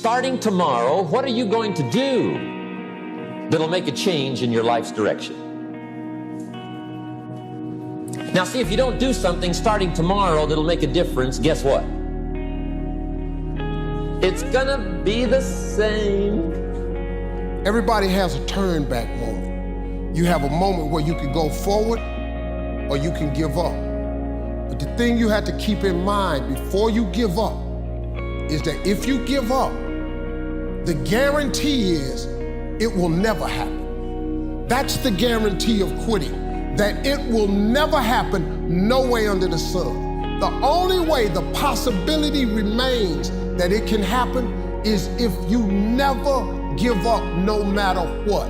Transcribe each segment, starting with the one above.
starting tomorrow, what are you going to do that'll make a change in your life's direction? Now see, if you don't do something starting tomorrow that'll make a difference, guess what? It's gonna be the same. Everybody has a turn back moment. You have a moment where you can go forward or you can give up. But the thing you have to keep in mind before you give up is that if you give up, the guarantee is it will never happen. That's the guarantee of quitting, that it will never happen, no way under the sun. The only way the possibility remains that it can happen is if you never give up no matter what.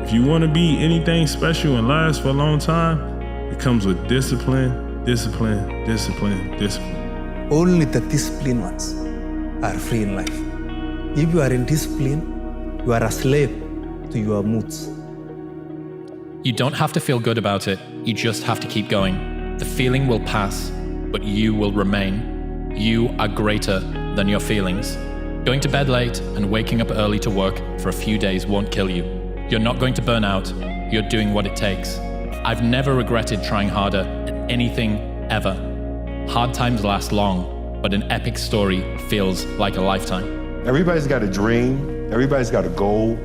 If you want to be anything special and last for a long time, it comes with discipline, discipline, discipline, discipline. Only the disciplined ones are free in life. If you are in discipline, you are a slave to your moods. You don't have to feel good about it. You just have to keep going. The feeling will pass, but you will remain. You are greater than your feelings. Going to bed late and waking up early to work for a few days won't kill you. You're not going to burn out. You're doing what it takes. I've never regretted trying harder at anything ever. Hard times last long, but an epic story feels like a lifetime. Everybody's got a dream. Everybody's got a goal.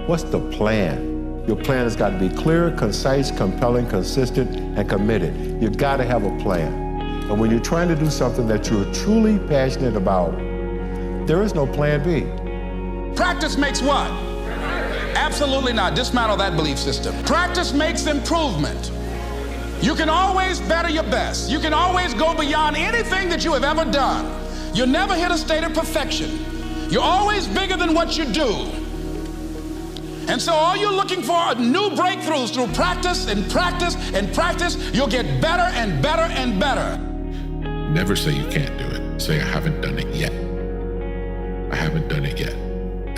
What's the plan? Your plan has got to be clear, concise, compelling, consistent, and committed. You've got to have a plan. And when you're trying to do something that you're truly passionate about, there is no plan B. Practice makes what? Absolutely not. Dismantle that belief system. Practice makes improvement. You can always better your best. You can always go beyond anything that you have ever done. You'll never hit a state of perfection. You're always bigger than what you do. And so all you're looking for are new breakthroughs through practice and practice and practice. You'll get better and better and better. Never say you can't do it. Say, I haven't done it yet. I haven't done it yet.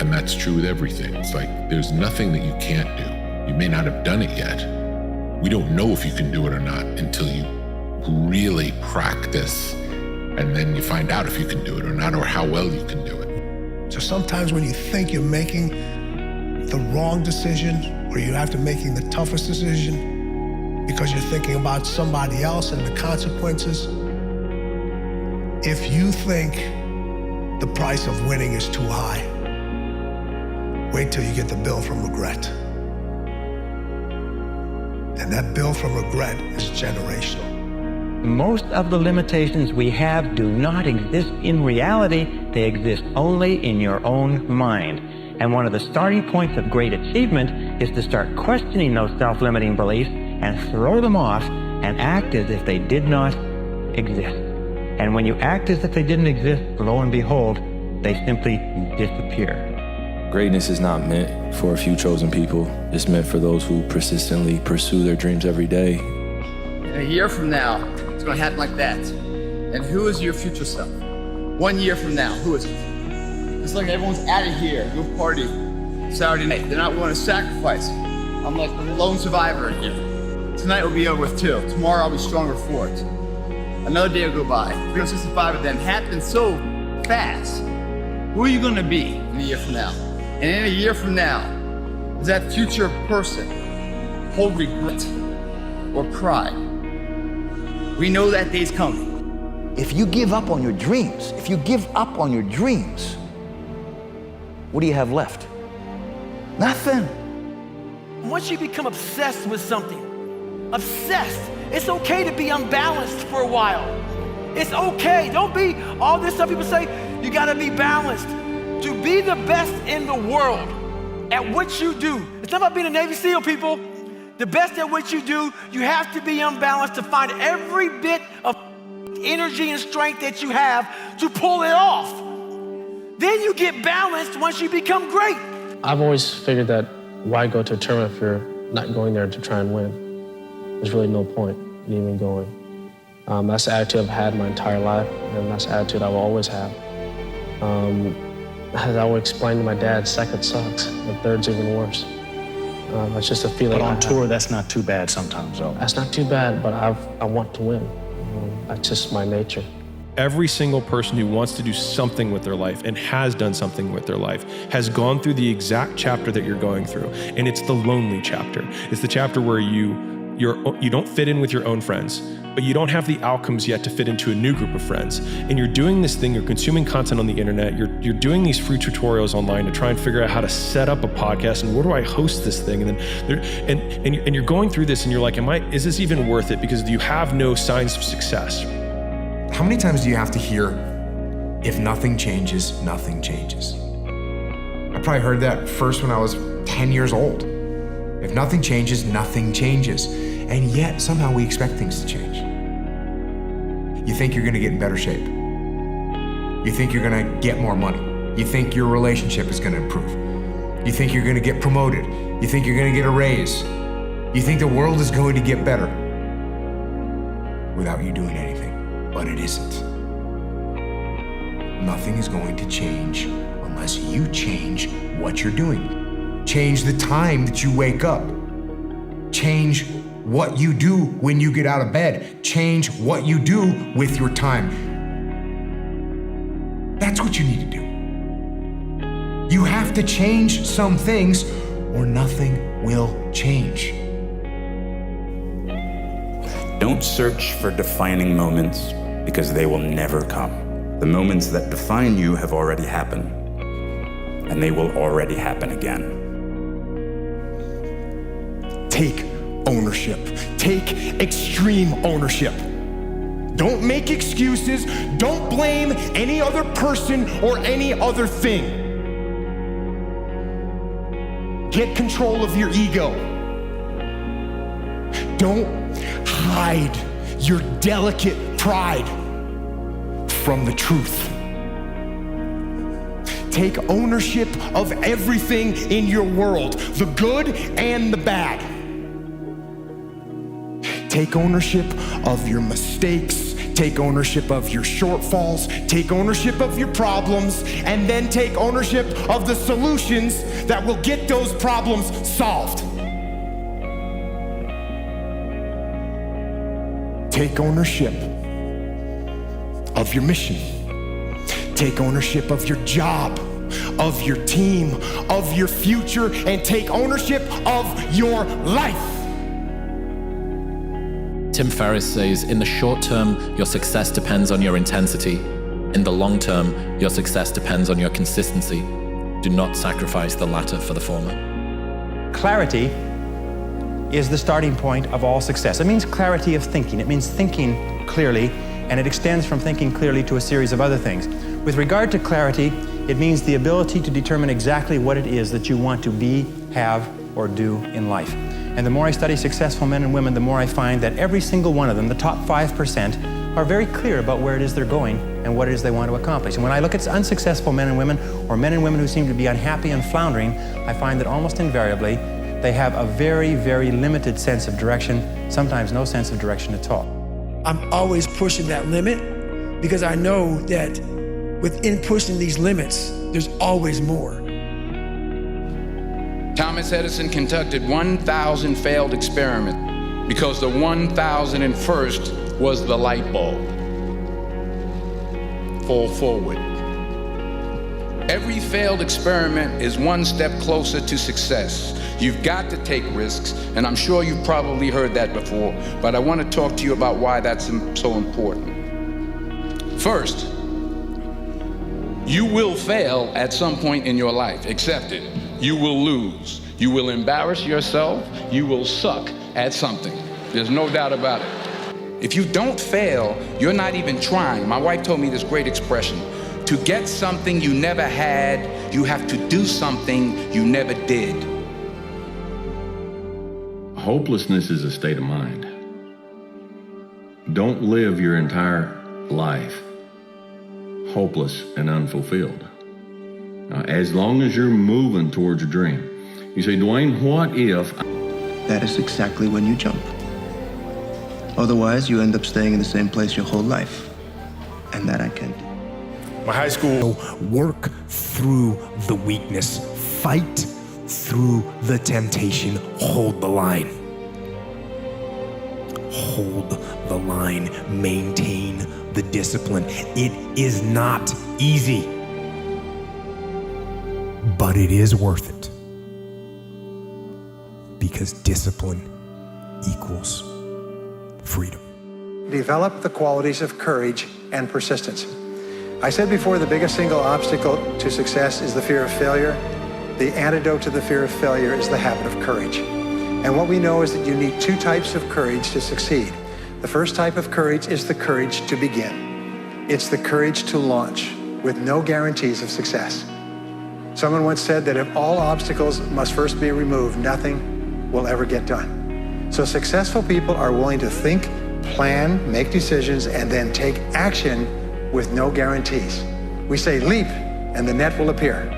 And that's true with everything. It's like, there's nothing that you can't do. You may not have done it yet. We don't know if you can do it or not until you really practice. And then you find out if you can do it or not, or how well you can do it. So sometimes when you think you're making the wrong decision, or you have to making the toughest decision because you're thinking about somebody else and the consequences, if you think the price of winning is too high, wait till you get the bill from regret. And that bill from regret is generational. Most of the limitations we have do not exist in reality. They exist only in your own mind. And one of the starting points of great achievement is to start questioning those self-limiting beliefs and throw them off and act as if they did not exist. And when you act as if they didn't exist, lo and behold, they simply disappear. Greatness is not meant for a few chosen people. It's meant for those who persistently pursue their dreams every day. A year from now, it's going to happen like that. And who is your future self? 1 year from now, who is it? It's like everyone's out of here, go party Saturday night. They're not willing to sacrifice. I'm like the lone survivor here. Tonight will be over with too. Tomorrow I'll be stronger for it. Another day will go by. 365 of them happen so fast. Who are you going to be in a year from now? And in a year from now, does that future person hold regret or pride? We know that day's coming. If you give up on your dreams, what do you have left? Nothing. Once you become obsessed with something, it's okay to be unbalanced for a while. It's okay. Don't be all this stuff people say, you gotta be balanced. To be the best in the world at what you do, it's not about being a Navy SEAL, people. The best at what you do, you have to be unbalanced to find every bit of energy and strength that you have to pull it off. Then you get balanced once you become great. I've always figured that why go to a tournament if you're not going there to try and win? There's really no point in even going. That's the attitude I've had my entire life, and that's the attitude I will always have. As I would explain to my dad, second sucks, the third's even worse. That's just a feeling. But on tour, that's not too bad sometimes, though. That's not too bad, but I want to win. That's just my nature. every single person who wants to do something with their life and has done something with their life has gone through the exact chapter that you're going through. And it's the lonely chapter. It's the chapter where you don't fit in with your own friends, but you don't have the outcomes yet to fit into a new group of friends. And you're doing this thing, you're consuming content on the internet, you're doing these free tutorials online to try and figure out how to set up a podcast and where do I host this thing? And then you're going through this and you're like, is this even worth it? Because you have no signs of success. How many times do you have to hear, if nothing changes, nothing changes? I probably heard that first when I was 10 years old. If nothing changes, nothing changes. And yet, somehow we expect things to change. You think you're gonna get in better shape. You think you're gonna get more money. You think your relationship is gonna improve. You think you're gonna get promoted. You think you're gonna get a raise. You think the world is going to get better without you doing anything, but it isn't. Nothing is going to change unless you change what you're doing. Change the time that you wake up. Change what you do when you get out of bed. Change what you do with your time. That's what you need to do. You have to change some things or nothing will change. Don't search for defining moments because they will never come. The moments that define you have already happened, and they will already happen again. Take ownership. Take extreme ownership. Don't make excuses. Don't blame any other person or any other thing. Get control of your ego. Don't hide your delicate pride from the truth. Take ownership of everything in your world, the good and the bad. Take ownership of your mistakes, take ownership of your shortfalls, take ownership of your problems, and then take ownership of the solutions that will get those problems solved. Take ownership of your mission. Take ownership of your job, of your team, of your future, and take ownership of your life. Tim Ferriss says, in the short term, your success depends on your intensity. In the long term, your success depends on your consistency. Do not sacrifice the latter for the former. Clarity is the starting point of all success. It means clarity of thinking. It means thinking clearly, and it extends from thinking clearly to a series of other things. With regard to clarity, it means the ability to determine exactly what it is that you want to be, have, or do in life. And the more I study successful men and women, the more I find that every single one of them, the top 5%, are very clear about where it is they're going and what it is they want to accomplish. And when I look at unsuccessful men and women, or men and women who seem to be unhappy and floundering, I find that almost invariably, they have a very, very limited sense of direction, sometimes no sense of direction at all. I'm always pushing that limit because I know that within pushing these limits, there's always more. Thomas Edison conducted 1,000 failed experiments because the 1,001st was the light bulb. Fall forward. Every failed experiment is one step closer to success. You've got to take risks, and I'm sure you've probably heard that before, but I want to talk to you about why that's so important. First, you will fail at some point in your life. Accept it. You will lose. You will embarrass yourself. You will suck at something. There's no doubt about it. If you don't fail, you're not even trying. My wife told me this great expression. To get something you never had, you have to do something you never did. Hopelessness is a state of mind. Don't live your entire life hopeless and unfulfilled. Now, as long as you're moving towards your dream, you say, Dwayne, what if? That is exactly when you jump. Otherwise, you end up staying in the same place your whole life. And that I can't do. My high school, work through the weakness, fight through the temptation, hold the line. Hold the line, maintain the the discipline. It is not easy, but it is worth it. Because discipline equals freedom. Develop the qualities of courage and persistence. I said before, the biggest single obstacle to success is the fear of failure. The antidote to the fear of failure is the habit of courage. And what we know is that you need two types of courage to succeed. The first type of courage is the courage to begin. It's the courage to launch with no guarantees of success. Someone once said that if all obstacles must first be removed, nothing will ever get done. So successful people are willing to think, plan, make decisions, and then take action with no guarantees. We say leap and the net will appear.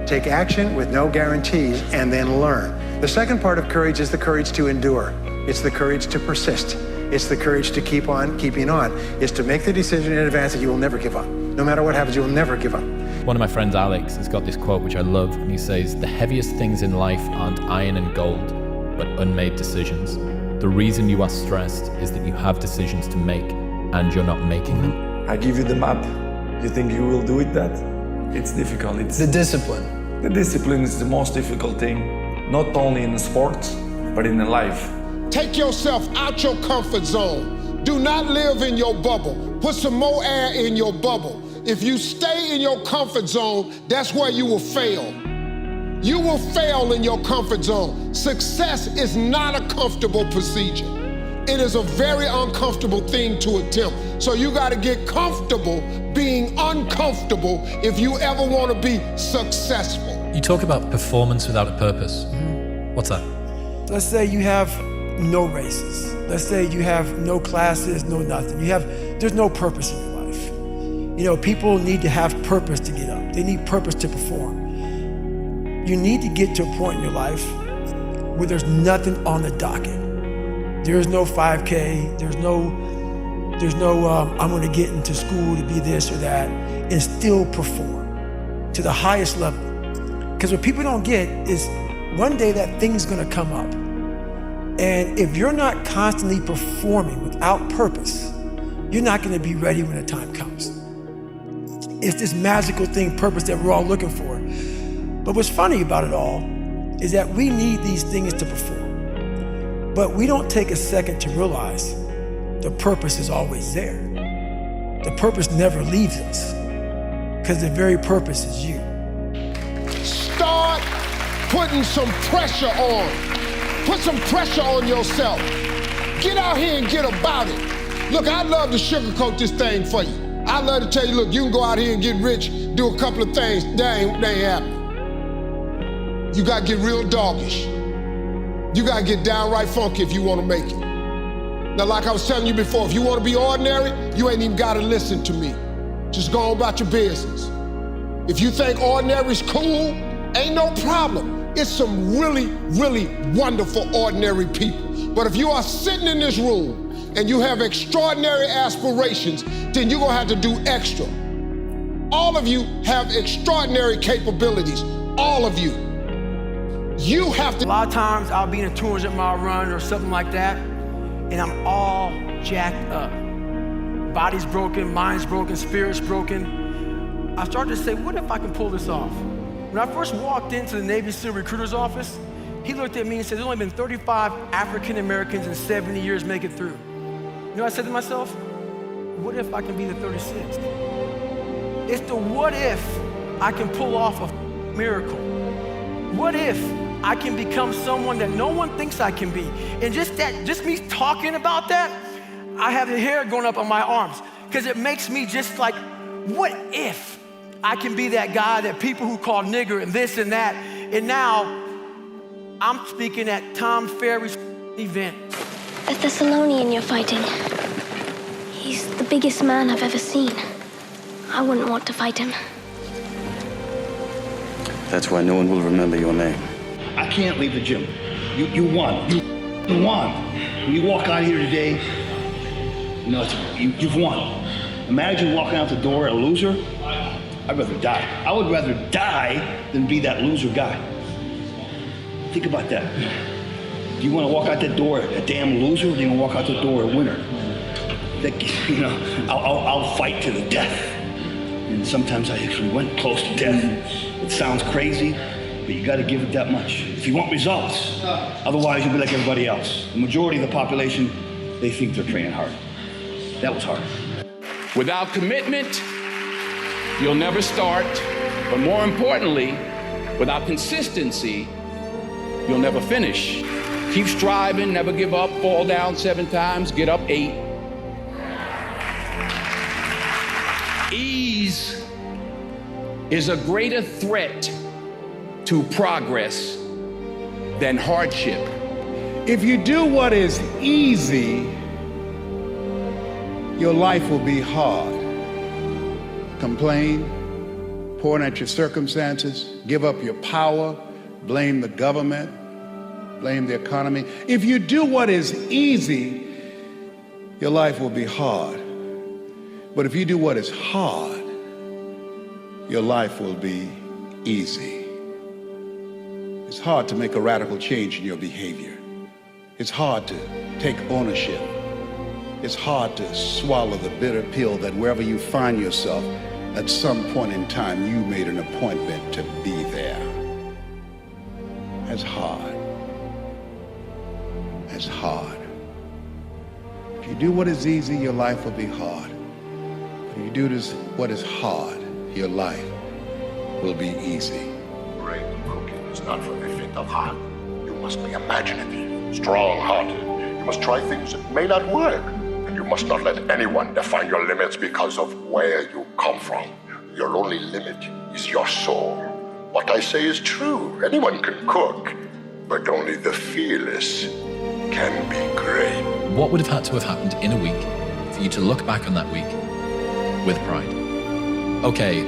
Take action with no guarantees and then learn. The second part of courage is the courage to endure. It's the courage to persist. It's the courage to keep on keeping on. It's to make the decision in advance that you will never give up. No matter what happens, you will never give up. One of my friends, Alex, has got this quote which I love, and he says, "The heaviest things in life aren't iron and gold, but unmade decisions. The reason you are stressed is that you have decisions to make, and you're not making them." I give you the map. You think you will do it that? It's difficult. It's the discipline. The discipline is the most difficult thing, not only in sports, but in life. Take yourself out your comfort zone. Do not live in your bubble. Put some more air in your bubble. If you stay in your comfort zone, that's where you will fail. You will fail in your comfort zone. Success is not a comfortable procedure. It is a very uncomfortable thing to attempt. So you got to get comfortable being uncomfortable if you ever want to be successful. You talk about performance without a purpose. What's that? Let's say you have no races. Let's say you have no classes, no nothing. There's no purpose in your life. You know, people need to have purpose to get up. They need purpose to perform. You need to get to a point in your life where there's nothing on the docket. There's no 5K, there's no I'm gonna get into school to be this or that, and still perform to the highest level. Because what people don't get is one day that thing's gonna come up. And if you're not constantly performing without purpose, you're not gonna be ready when the time comes. It's this magical thing, purpose, that we're all looking for. But what's funny about it all is that we need these things to perform. But we don't take a second to realize the purpose is always there. The purpose never leaves us, because the very purpose is you. Start putting some pressure on. Put some pressure on yourself. Get out here and get about it. Look, I'd love to sugarcoat this thing for you. I'd love to tell you, look, you can go out here and get rich, do a couple of things. That ain't happening. You gotta get real doggish. You gotta get downright funky if you wanna make it. Now, like I was telling you before, if you wanna be ordinary, you ain't even gotta listen to me. Just go on about your business. If you think ordinary's cool, ain't no problem. It's some really, really wonderful ordinary people. But if you are sitting in this room and you have extraordinary aspirations, then you're gonna have to do extra. All of you have extraordinary capabilities, all of you. You have to. A lot of times I'll be in a 200-mile run or something like that, and I'm all jacked up. Body's broken, mind's broken, spirit's broken. I started to say, what if I can pull this off? When I first walked into the Navy SEAL recruiter's office, he looked at me and said, there's only been 35 African Americans in 70 years make it through. You know what I said to myself? What if I can be the 36th? It's the what if I can pull off a miracle. What if I can become someone that no one thinks I can be? And just me talking about that, I have the hair going up on my arms, because it makes me just like, what if I can be that guy that people who call nigger and this and that, and now I'm speaking at Tom Ferry's event. The Thessalonian you're fighting, he's the biggest man I've ever seen. I wouldn't want to fight him. That's why no one will remember your name. I can't leave the gym. You won. You won. When you walk out here today, you know, you've won. Imagine walking out the door a loser. I'd rather die. I would rather die than be that loser guy. Think about that. Do you want to walk out that door a damn loser, or do you want to walk out the door a winner? that, you know, I'll fight to the death. And sometimes I actually went close to death. It sounds crazy, but you got to give it that much if you want results. Otherwise, you'll be like everybody else. The majority of the population, they think they're praying hard. That was hard. Without commitment, you'll never start. But more importantly, without consistency, you'll never finish. Keep striving, never give up, fall down 7 times, get up 8. Ease is a greater threat to progress than hardship. If you do what is easy, your life will be hard. Complain, point at your circumstances, give up your power, blame the government, blame the economy. If you do what is easy, your life will be hard. But if you do what is hard, your life will be easy. It's hard to make a radical change in your behavior. It's hard to take ownership. It's hard to swallow the bitter pill that wherever you find yourself, at some point in time, you made an appointment to be there. That's hard. That's hard. If you do what is easy, your life will be hard. But if you do what is hard, your life will be easy. Great cooking is not for the faint of heart. You must be imaginative, strong-hearted. You must try things that may not work. And you must not let anyone define your limits because of where you come from. Your only limit is your soul. What I say is true. Anyone can cook, but only the fearless can be great. What would have had to have happened in a week for you to look back on that week with pride? Okay,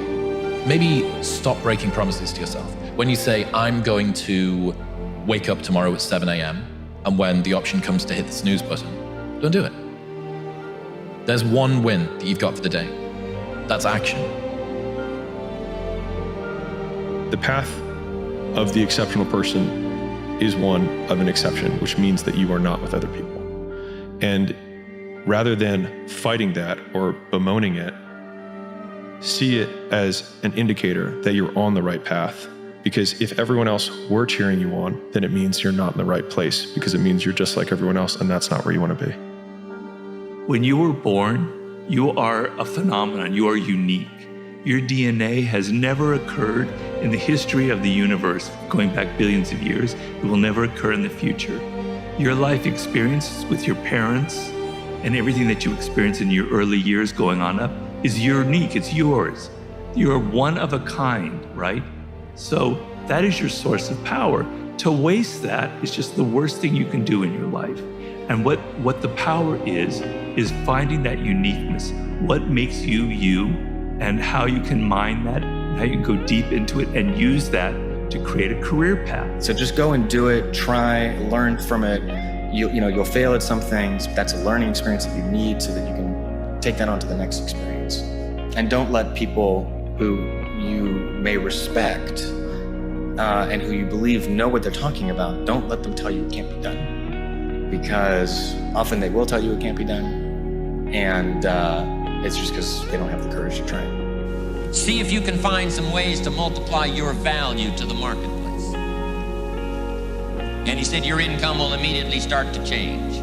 maybe stop breaking promises to yourself. When you say, I'm going to wake up tomorrow at 7 a.m., and when the option comes to hit the snooze button, don't do it. There's one win that you've got for the day. That's action. The path of the exceptional person is one of an exception, which means that you are not with other people. And rather than fighting that or bemoaning it, see it as an indicator that you're on the right path. Because if everyone else were cheering you on, then it means you're not in the right place, because it means you're just like everyone else, and that's not where you want to be. When you were born, you are a phenomenon. You are unique. Your DNA has never occurred in the history of the universe, going back billions of years. It will never occur in the future. Your life experience with your parents and everything that you experience in your early years going on up is unique. It's yours. You're one of a kind, right? So that is your source of power. To waste that is just the worst thing you can do in your life. And what the power is finding that uniqueness. What makes you you, and how you can mine that, how you can go deep into it and use that to create a career path. So just go and do it, try, learn from it. You'll fail at some things. That's a learning experience that you need so that you can take that on to the next experience. And don't let people who you may respect and who you believe know what they're talking about, don't let them tell you it can't be done. Because often they will tell you it can't be done. And it's just because they don't have the courage to try it. See if you can find some ways to multiply your value to the marketplace. And he said your income will immediately start to change.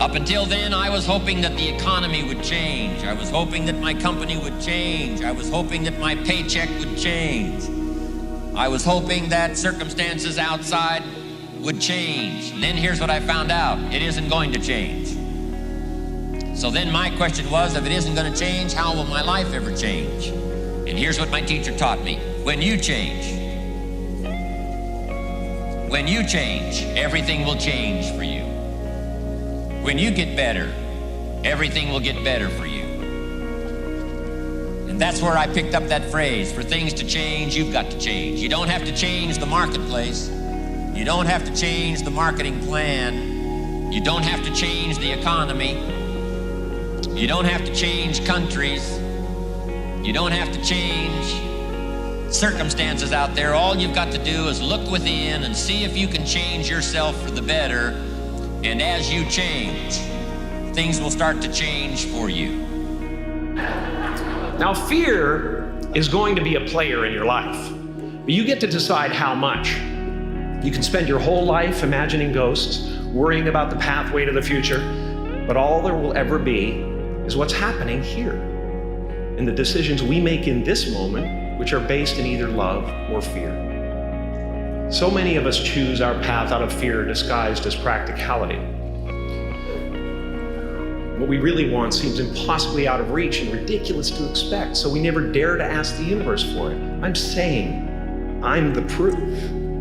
Up until then, I was hoping that the economy would change. I was hoping that my company would change. I was hoping that my paycheck would change. I was hoping that circumstances outside would change. And then here's what I found out. It isn't going to change. So then my question was, if it isn't going to change, how will my life ever change? And here's what my teacher taught me. When you change, everything will change for you. When you get better, everything will get better for you. And that's where I picked up that phrase, for things to change, you've got to change. You don't have to change the marketplace. You don't have to change the marketing plan. You don't have to change the economy. You don't have to change countries. You don't have to change circumstances out there. All you've got to do is look within and see if you can change yourself for the better. And as you change, things will start to change for you. Now, fear is going to be a player in your life, but you get to decide how much. You can spend your whole life imagining ghosts, worrying about the pathway to the future, but all there will ever be is what's happening here, and the decisions we make in this moment, which are based in either love or fear. So many of us choose our path out of fear disguised as practicality. What we really want seems impossibly out of reach and ridiculous to expect, so we never dare to ask the universe for it. I'm saying I'm the proof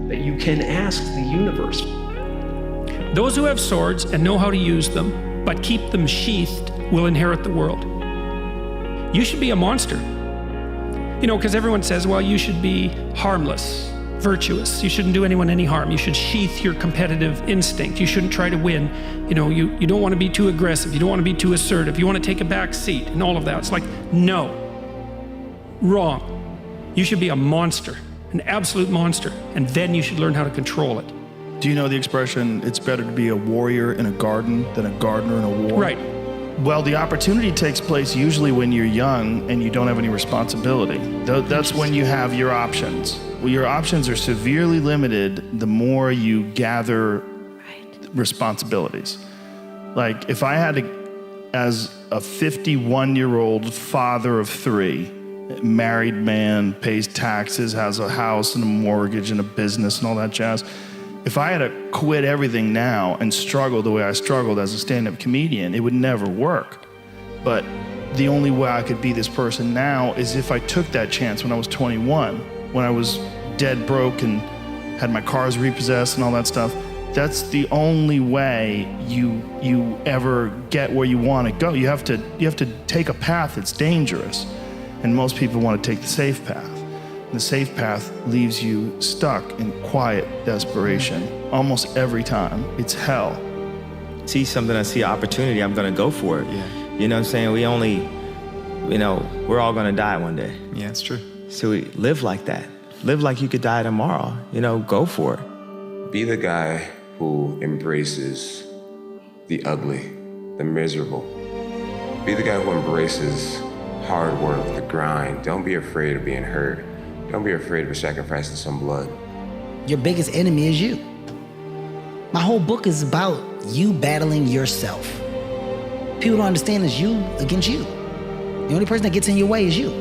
that you can ask the universe. Those who have swords and know how to use them, but keep them sheathed, will inherit the world. You should be a monster. You know, because everyone says, well, you should be harmless, virtuous. You shouldn't do anyone any harm. You should sheath your competitive instinct. You shouldn't try to win. You know, you don't want to be too aggressive. You don't want to be too assertive. You want to take a back seat and all of that. It's like, no, wrong. You should be a monster, an absolute monster, and then you should learn how to control it. Do you know the expression, it's better to be a warrior in a garden than a gardener in a war? Right. Well, the opportunity takes place usually when you're young and you don't have any responsibility. That's when you have your options. Well, your options are severely limited the more you gather responsibilities. Like if I had to, as a 51-year-old father of 3, married man, pays taxes, has a house and a mortgage and a business and all that jazz, if I had to quit everything now and struggle the way I struggled as a stand-up comedian, it would never work. But the only way I could be this person now is if I took that chance when I was 21, when I was dead broke and had my cars repossessed and all that stuff. That's the only way you ever get where you want to go. You have to take a path that's dangerous, and most people want to take the safe path. The safe path leaves you stuck in quiet desperation almost every time. It's hell. See something, I see an opportunity, I'm gonna go for it. Yeah. You know what I'm saying? We're all gonna die one day. Yeah, it's true. So we live like that. Live like you could die tomorrow. Go for it. Be the guy who embraces the ugly, the miserable. Be the guy who embraces hard work, the grind. Don't be afraid of being hurt. Don't be afraid of sacrificing some blood. Your biggest enemy is you. My whole book is about you battling yourself. People don't understand it's you against you. The only person that gets in your way is you.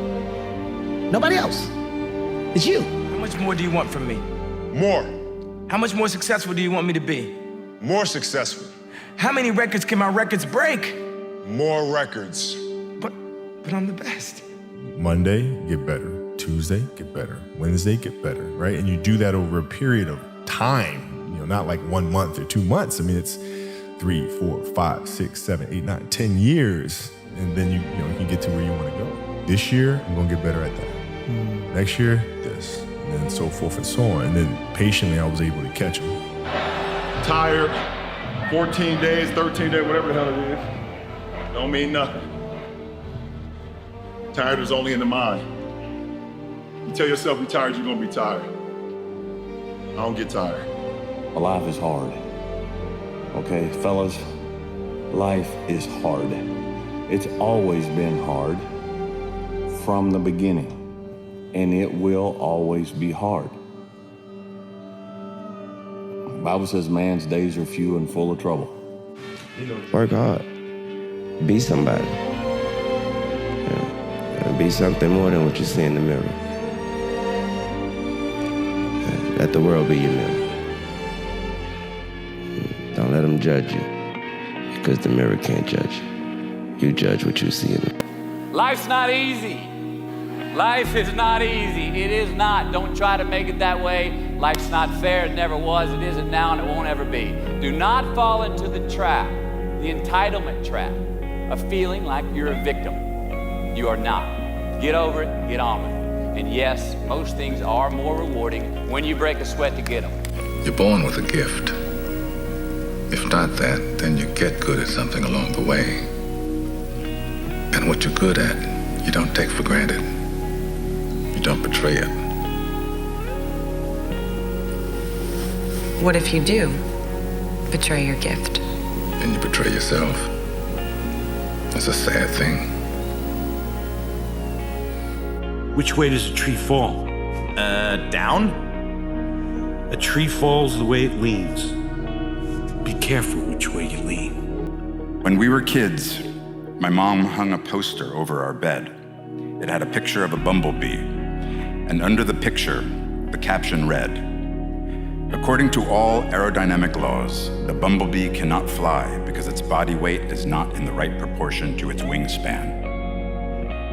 Nobody else. It's you. How much more do you want from me? More. How much more successful do you want me to be? More successful. How many records can my records break? More records. But I'm the best. Monday, get better. Tuesday, get better. Wednesday, get better, right? And you do that over a period of time, not like 1 month or 2 months. I mean, it's 3, 4, 5, 6, 7, 8, 9, 10 years. And then you can get to where you want to go. This year, I'm going to get better at that. Next year, this. And then so forth and so on. And then patiently, I was able to catch them. Tired, 14 days, 13 days, whatever the hell it is. Don't mean nothing. Tired is only in the mind. You tell yourself you're tired, you're gonna be tired. I don't get tired. Life is hard. Okay, fellas, life is hard. It's always been hard from the beginning, and it will always be hard. The Bible says man's days are few and full of trouble. Work hard. Be somebody. Be something more than what you see in the mirror. Let the world be your mirror. Don't let them judge you, because the mirror can't judge you. You judge what you see in it. Life's not easy. Life is not easy. It is not. Don't try to make it that way. Life's not fair. It never was. It isn't now, and it won't ever be. Do not fall into the trap, the entitlement trap, of feeling like you're a victim. You are not. Get over it. Get on with it. And yes, most things are more rewarding when you break a sweat to get them. You're born with a gift. If not that, then you get good at something along the way. And what you're good at, you don't take for granted. You don't betray it. What if you do betray your gift? And you betray yourself. is a sad thing. Which way does a tree fall? Down? A tree falls the way it leans. Be careful which way you lean. When we were kids, my mom hung a poster over our bed. It had a picture of a bumblebee, and under the picture, the caption read, "According to all aerodynamic laws, the bumblebee cannot fly because its body weight is not in the right proportion to its wingspan.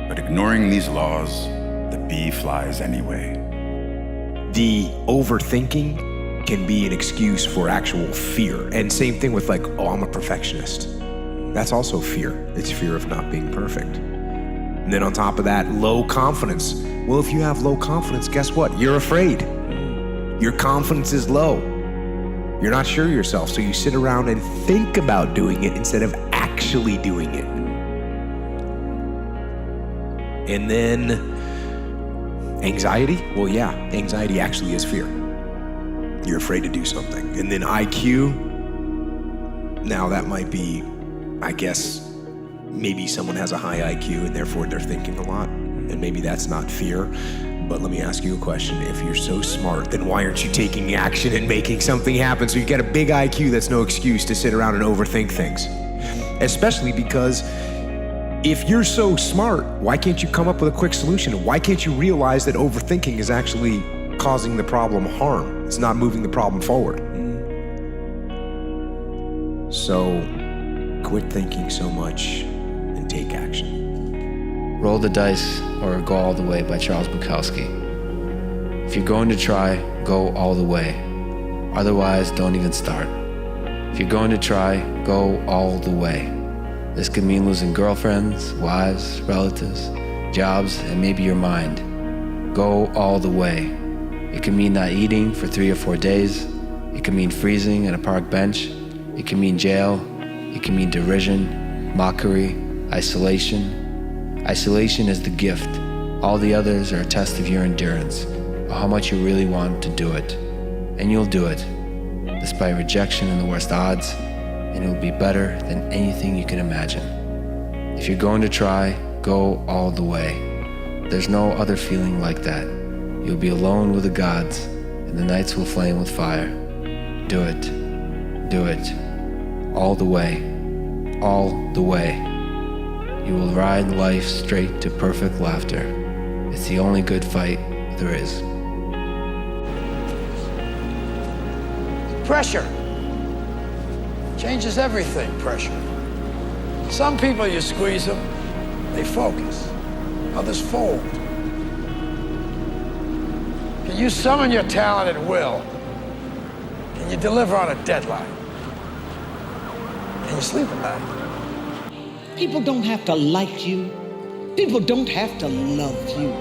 But ignoring these laws, the bee flies anyway." The overthinking can be an excuse for actual fear. And same thing with like, oh, I'm a perfectionist. That's also fear. It's fear of not being perfect. And then on top of that, low confidence. Well, if you have low confidence, guess what? You're afraid. Your confidence is low. You're not sure of yourself, so you sit around and think about doing it instead of actually doing it. And then anxiety. Well, yeah, anxiety actually is fear. You're afraid to do something. And then IQ. Now that might be, I guess, maybe someone has a high IQ and therefore they're thinking a lot. And maybe that's not fear. But let me ask you a question. If you're so smart, then why aren't you taking action and making something happen? So you get a big IQ, that's no excuse to sit around and overthink things. Especially because if you're so smart, why can't you come up with a quick solution? Why can't you realize that overthinking is actually causing the problem harm? It's not moving the problem forward. So quit thinking so much and take action. Roll the Dice or Go All the Way by Charles Bukowski. If you're going to try, go all the way. Otherwise, don't even start. If you're going to try, go all the way. This could mean losing girlfriends, wives, relatives, jobs, and maybe your mind. Go all the way. It can mean not eating for 3 or 4 days. It can mean freezing at a park bench. It can mean jail. It can mean derision, mockery, isolation. Isolation is the gift. All the others are a test of your endurance, or how much you really want to do it. And you'll do it, despite rejection and the worst odds, and it will be better than anything you can imagine. If you're going to try, go all the way. There's no other feeling like that. You'll be alone with the gods, and the nights will flame with fire. Do it. Do it. All the way. All the way. You will ride life straight to perfect laughter. It's the only good fight there is. Pressure changes everything, pressure. Some people, you squeeze them, they focus. Others fold. Can you summon your talent at will? Can you deliver on a deadline? Can you sleep at night? People don't have to like you. People don't have to love you.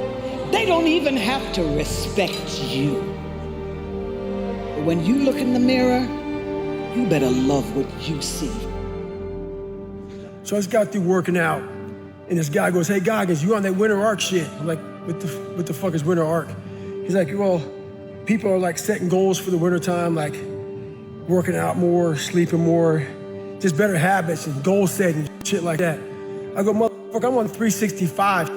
They don't even have to respect you. But when you look in the mirror, you better love what you see. So I just got through working out, and this guy goes, "Hey, Goggins, you on that winter arc shit?" I'm like, what the fuck is winter arc? He's like, well, people are like setting goals for the winter time, like working out more, sleeping more, just better habits and goal setting, shit like that. I go, motherfucker, I'm on 365.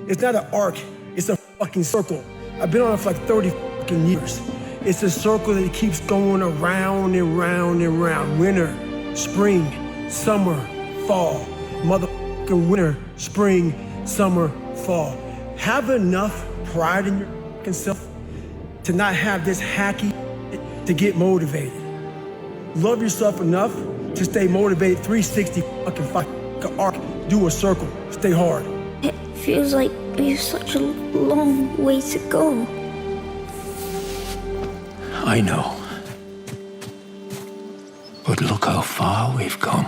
It's not an arc, it's a fucking circle. I've been on it for like 30 fucking years. It's a circle that keeps going around and round and round. Winter, spring, summer, fall. Motherfucking winter, spring, summer, fall. Have enough pride in your fucking self to not have this hacky to get motivated. Love yourself enough to stay motivated 360 fucking arc. Do a circle, stay hard. It feels like we have such a long way to go. I know. But look how far we've come.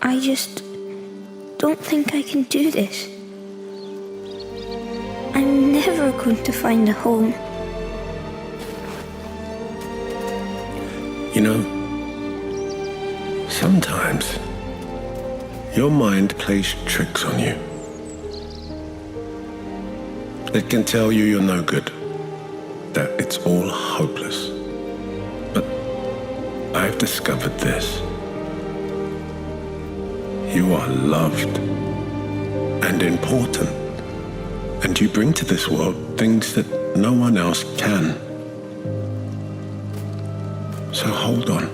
I just don't think I can do this. I'm never going to find a home. You know, sometimes your mind plays tricks on you. It can tell you you're no good, that it's all hopeless. But I've discovered this. You are loved and important. And you bring to this world things that no one else can. So hold on.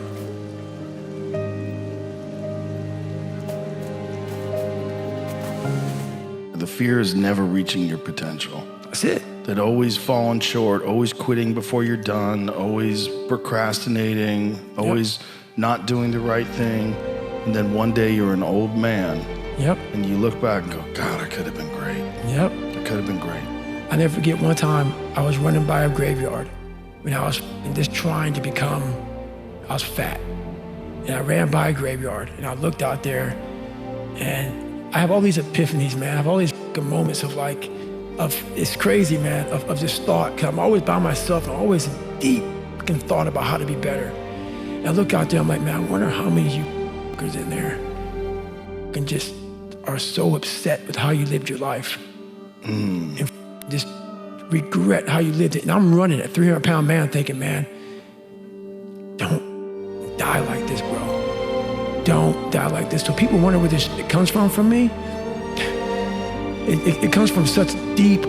The fear is never reaching your potential. That's it. That always falling short, always quitting before you're done, always procrastinating, always not doing the right thing. And then one day you're an old man. Yep. And you look back and go, God, I could have been great. Yep. I could have been great. I never forget one time I was running by a graveyard when I was just trying to become, I was fat. And I ran by a graveyard and I looked out there and I have all these epiphanies, man. I have all these moments of like, it's crazy, man, of just thought. Cause I'm always by myself and always deep thought about how to be better. And I look out there, I'm like, man, I wonder how many of you in there and just are so upset with how you lived your life and just regret how you lived it. And I'm running a 300-pound man thinking, man, don't die like this, bro. Don't die like this. So people wonder where this shit comes from me. It comes from such deep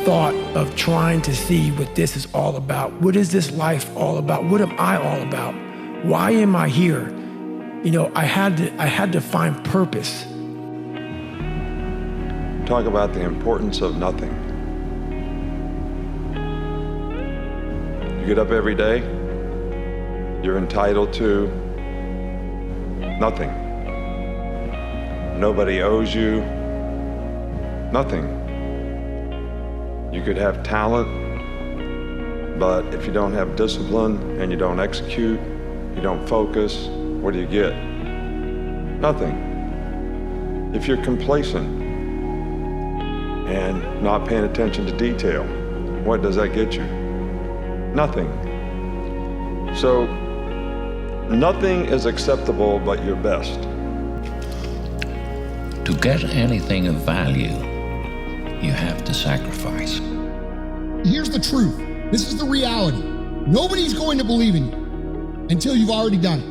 thought of trying to see what this is all about. What is this life all about? What am I all about? Why am I here? You know, I had to find purpose. Talk about the importance of nothing. You get up every day, you're entitled to nothing. Nobody owes you nothing. You could have talent, but if you don't have discipline and you don't execute, you don't focus, what do you get? Nothing. If you're complacent and not paying attention to detail, what does that get you? Nothing. So, nothing is acceptable but your best. To get anything of value, you have to sacrifice. Here's the truth. This is the reality. Nobody's going to believe in you until you've already done it.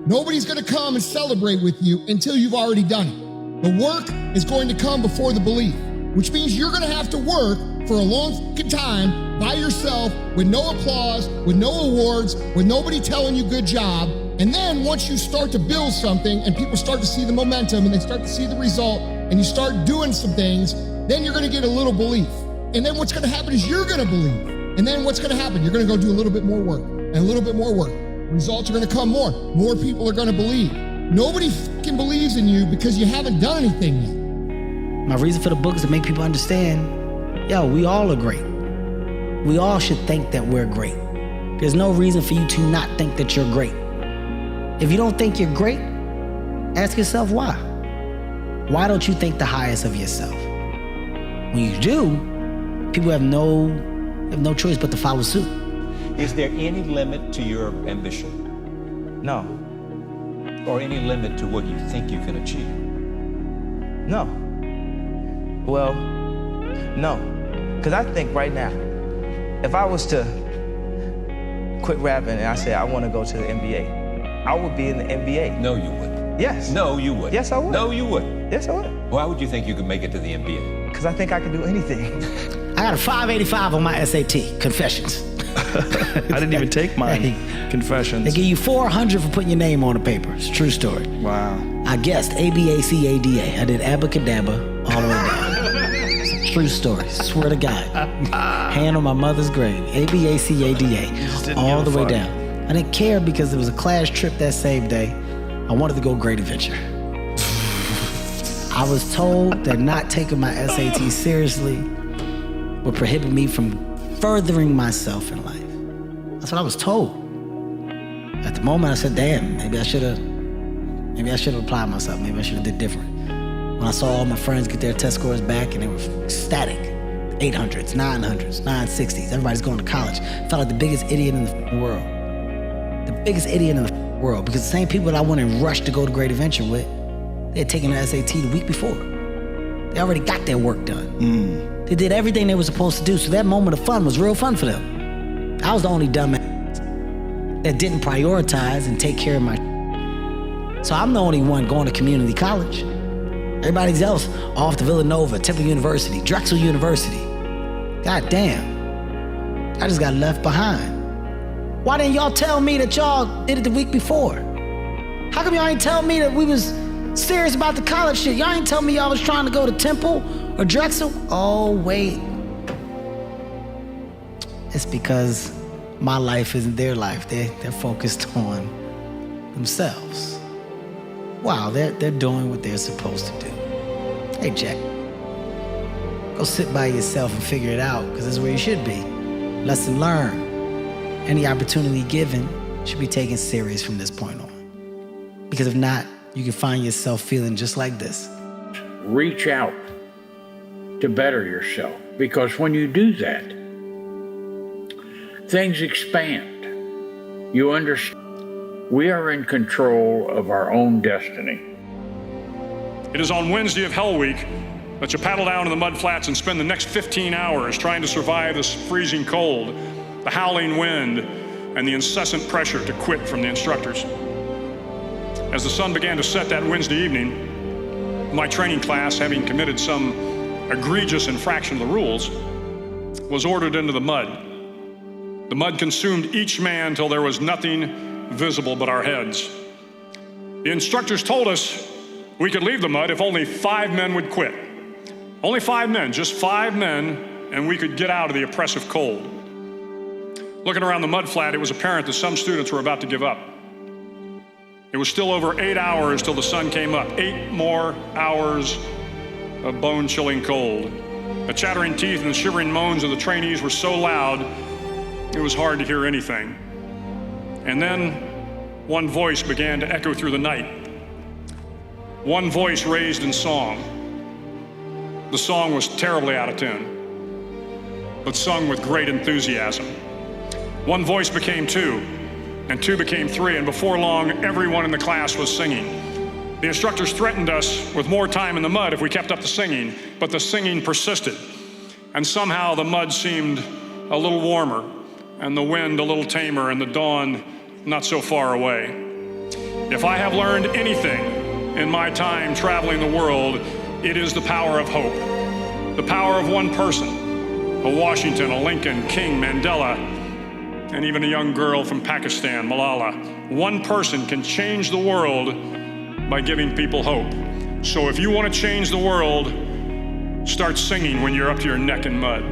Nobody's going to come and celebrate with you until you've already done it. The work is going to come before the belief, which means you're going to have to work for a long fucking time by yourself with no applause, with no awards, with nobody telling you good job. And then once you start to build something and people start to see the momentum and they start to see the result and you start doing some things, then you're going to get a little belief. And then what's going to happen is you're going to believe. And then what's going to happen? You're going to go do a little bit more work and a little bit more work. Results are going to come more. More people are going to believe. Nobody fucking believes in you because you haven't done anything yet. My reason for the book is to make people understand, yo, we all are great. We all should think that we're great. There's no reason for you to not think that you're great. If you don't think you're great, ask yourself why. Why don't you think the highest of yourself? When you do, people have no choice but to follow suit. Is there any limit to your ambition? No. Or any limit to what you think you can achieve? No. Well, no. Because I think right now, if I was to quit rapping and I said I want to go to the NBA, I would be in the NBA. No, you wouldn't. Yes. No, you wouldn't. Yes, I would. No, you wouldn't. Yes, I would. Why would you think you could make it to the NBA? Because I think I can do anything. I got a 585 on my SAT, Confessions. I didn't even take mine. Confessions. They give you 400 for putting your name on the paper. It's a true story. Wow. I guessed ABACADA. I did abacadabra all the way down. It's a true story. Swear to God. Hand on my mother's grave. ABACADA. All the way down. I didn't care because it was a class trip that same day. I wanted to go Great Adventure. I was told that not taking my SAT seriously would prohibit me from furthering myself in life. That's what I was told. At the moment, I said, damn, maybe I should have applied myself. Maybe I should have did different. When I saw all my friends get their test scores back and they were ecstatic, 800s, 900s, 960s, everybody's going to college. I felt like the biggest idiot in the world. The biggest idiot in the world, because the same people that I went and rushed to go to Great Adventure with, they had taken the SAT the week before. They already got their work done. They did everything they were supposed to do, so that moment of fun was real fun for them. I was the only dumbass that didn't prioritize and take care of my So I'm the only one going to community college. Everybody else off to Villanova, Temple University, Drexel University. God damn, I just got left behind. Why didn't y'all tell me that y'all did it the week before? How come y'all ain't tell me that we was serious about the college shit? Y'all ain't tell me y'all was trying to go to Temple or Drexel? Oh, wait. It's because my life isn't their life. They're focused on themselves. Wow, they're doing what they're supposed to do. Hey, Jack, go sit by yourself and figure it out, because that's where you should be. Lesson learned. Any opportunity given should be taken serious from this point on. Because if not, you can find yourself feeling just like this. Reach out to better yourself, because when you do that, things expand. You understand we are in control of our own destiny. It is on Wednesday of Hell Week that you paddle down to the mud flats and spend the next 15 hours trying to survive this freezing cold, the howling wind, and the incessant pressure to quit from the instructors. As the sun began to set that Wednesday evening, my training class, having committed some egregious infraction of the rules, was ordered into the mud. The mud consumed each man till there was nothing visible but our heads. The instructors told us we could leave the mud if only 5 men would quit. Only 5 men, just 5 men, and we could get out of the oppressive cold. Looking around the mud flat, it was apparent that some students were about to give up. It was still over 8 hours till the sun came up. 8 more hours of bone-chilling cold. The chattering teeth and the shivering moans of the trainees were so loud, it was hard to hear anything. And then one voice began to echo through the night. One voice raised in song. The song was terribly out of tune, but sung with great enthusiasm. One voice became 2, and 2 became 3, and before long, everyone in the class was singing. The instructors threatened us with more time in the mud if we kept up the singing, but the singing persisted. And somehow the mud seemed a little warmer, and the wind a little tamer, and the dawn not so far away. If I have learned anything in my time traveling the world, it is the power of hope. The power of one person, a Washington, a Lincoln, King, Mandela, and even a young girl from Pakistan, Malala. One person can change the world by giving people hope. So if you want to change the world, start singing when you're up to your neck in mud.